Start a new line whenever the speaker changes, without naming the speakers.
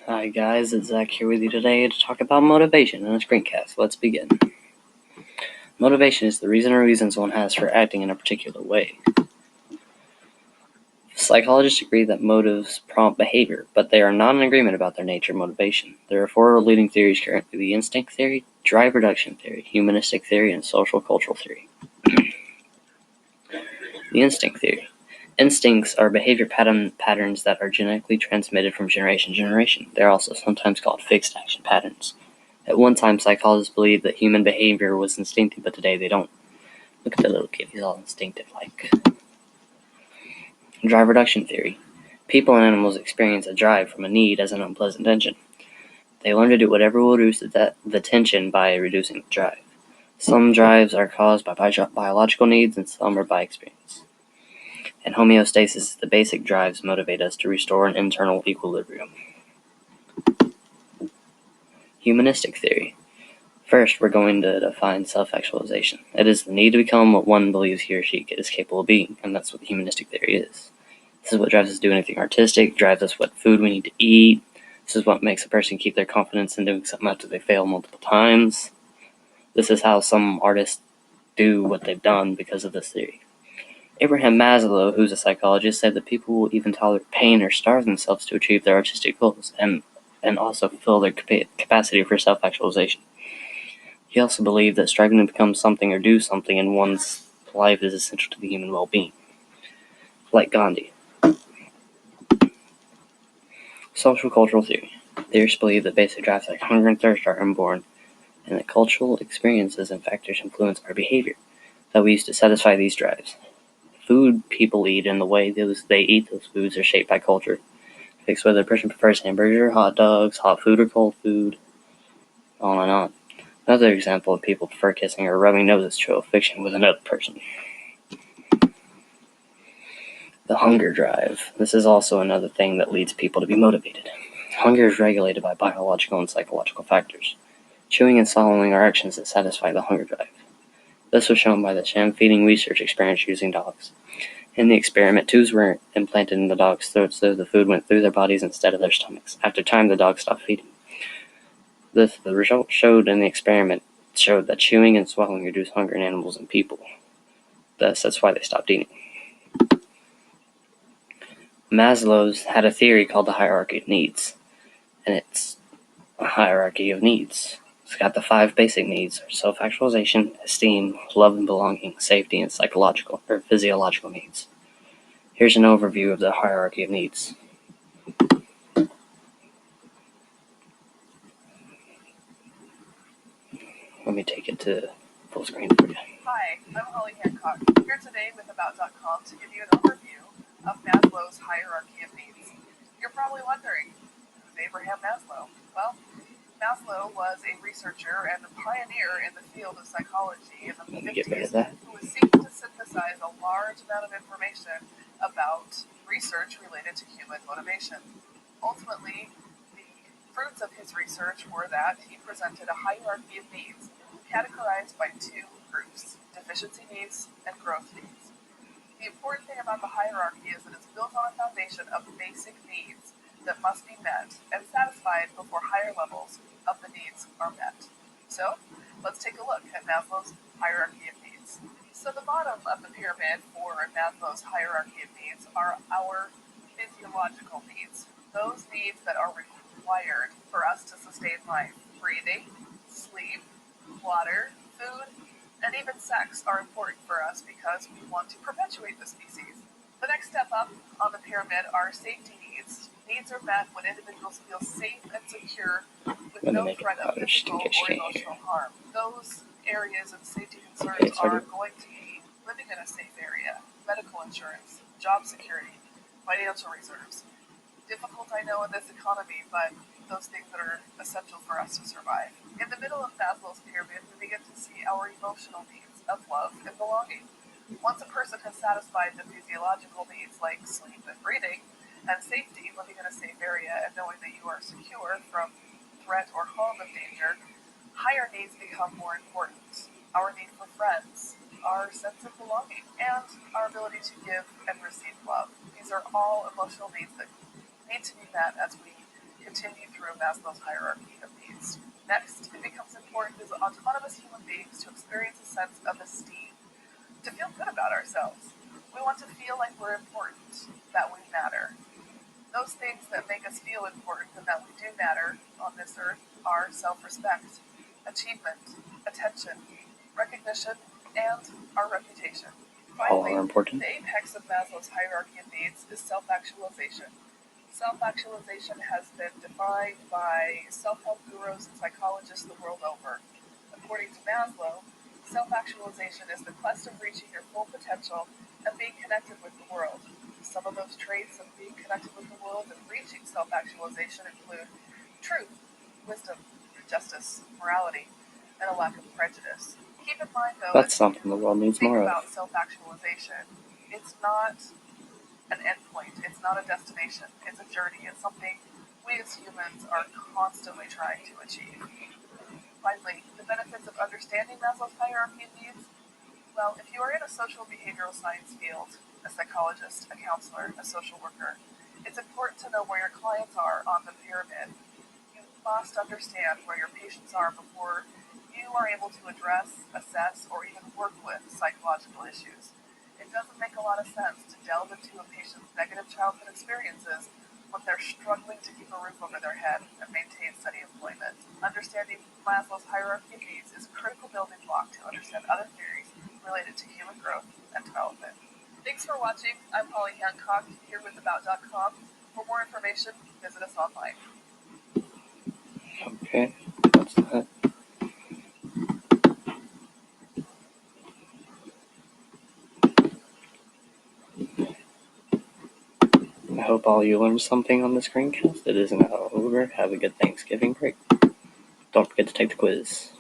Hi guys, it's Zach here with you today to talk about motivation in a screencast. Let's begin. Motivation is the reason or reasons one has for acting in a particular way. Psychologists agree that motives prompt behavior, but they are not in agreement about their nature of motivation. There are four leading theories currently: the instinct theory, drive reduction theory, humanistic theory, and social cultural theory. The instinct theory. Instincts are behavior patterns that are genetically transmitted from generation to generation. They're also sometimes called fixed action patterns. At one time, psychologists believed that human behavior was instinctive, but today they don't. Look at the little kid, he's all instinctive-like. Drive reduction theory. People and animals experience a drive from a need as an unpleasant tension. They learn to do whatever will reduce the tension by reducing the drive. Some drives are caused by biological needs and some are by experience. And homeostasis, the basic drives motivate us to restore an internal equilibrium. Humanistic theory. First, we're going to define self-actualization. It is the need to become what one believes he or she is capable of being, and that's what humanistic theory is. This is what drives us to do anything artistic, drives us what food we need to eat. This is what makes a person keep their confidence in doing something after they fail multiple times. This is how some artists do what they've done because of this theory. Abraham Maslow, who's a psychologist, said that people will even tolerate pain or starve themselves to achieve their artistic goals and also fulfill their capacity for self-actualization. He also believed that striving to become something or do something in one's life is essential to the human well-being. Like Gandhi. Social cultural theory. Theorists believe that basic drives like hunger and thirst are inborn, and that cultural experiences and factors influence our behavior that we use to satisfy these drives. Food people eat and the way they eat those foods are shaped by culture. It affects whether a person prefers hamburger, hot dogs, hot food, or cold food, on and on. Another example of people prefer kissing or rubbing noses to a fiction with another person. The hunger drive. This is also another thing that leads people to be motivated. Hunger is regulated by biological and psychological factors. Chewing and swallowing are actions that satisfy the hunger drive. This was shown by the sham feeding research experiment using dogs. In the experiment, tubes were implanted in the dogs' throats so the food went through their bodies instead of their stomachs. After time, the dogs stopped feeding. The result showed in the experiment showed that chewing and swallowing reduced hunger in animals and people. Thus, that's why they stopped eating. Maslow's had a theory called the hierarchy of needs, and it's a hierarchy of needs. It's got the 5 basic needs: self-actualization, esteem, love and belonging, safety, and psychological or physiological needs. Here's an overview of the hierarchy of needs. Let me take it to full screen for you.
Hi, I'm Holly Hancock, here today with About.com to give you an overview of Maslow's hierarchy of needs. You're probably wondering, who's Abraham Maslow? Well, Maslow was a researcher and a pioneer in the field of psychology in the 50s who was seeking to synthesize a large amount of information about research related to human motivation. Ultimately, the fruits of his research were that he presented a hierarchy of needs categorized by 2 groups: deficiency needs and growth needs. The important thing about the hierarchy is that it's built on a foundation of basic needs that must be met and satisfied before higher levels of the needs are met. So, let's take a look at Maslow's hierarchy of needs. So the bottom of the pyramid for Maslow's hierarchy of needs are our physiological needs, those needs that are required for us to sustain life: breathing, sleep, water, food, and even sex are important for us because we want to perpetuate the species. The next step up on the pyramid are safety needs. Needs are met when individuals feel safe and secure with no threat of physical or emotional harm. Those areas of safety concerns are going to be living in a safe area, medical insurance, job security, financial reserves. Difficult, I know, in this economy, but those things that are essential for us to survive. In the middle of Maslow's pyramid, we begin to see our emotional needs of love and belonging. Once a person has satisfied the physiological needs like sleep and breathing, and safety, living in a safe area and knowing that you are secure from threat or harm of danger, higher needs become more important. Our need for friends, our sense of belonging, and our ability to give and receive love. These are all emotional needs that need to be met as we continue through Maslow's hierarchy of needs. Next, it becomes important as autonomous human beings to experience a sense of esteem, to feel good about ourselves. We want to feel like we're important, that we matter. Those things that make us feel important and that we do matter on this earth are self-respect, achievement, attention, recognition, and our reputation.
All
Finally,
are important.
the apex of Maslow's hierarchy of needs is self-actualization. Self-actualization has been defined by self-help gurus and psychologists the world over. According to Maslow, self-actualization is the quest of reaching your full potential and being connected with the world. Some of those traits of being connected with the world and reaching self-actualization include truth, wisdom, justice, morality, and a lack of prejudice. Keep in mind, though,
That's something the world needs
think
more
about
of.
self-actualization. It's not an endpoint. It's not a destination. It's a journey. It's something we as humans are constantly trying to achieve. Finally, the benefits of understanding Maslow's hierarchy of needs. Well, if you are in a social behavioral science field, a psychologist, a counselor, a social worker, it's important to know where your clients are on the pyramid. You must understand where your patients are before you are able to address, assess, or even work with psychological issues. It doesn't make a lot of sense to delve into a patient's negative childhood experiences when they're struggling to keep a roof over their head and maintain steady employment. Understanding Maslow's hierarchy of needs is a critical building block to understand other theories related to human growth and development. Thanks for watching. I'm Polly Hancock here with About.com. For more information, visit us online.
Okay, what's that? I hope all you learned something on this screencast. It is now over. Have a good Thanksgiving break. Don't forget to take the quiz.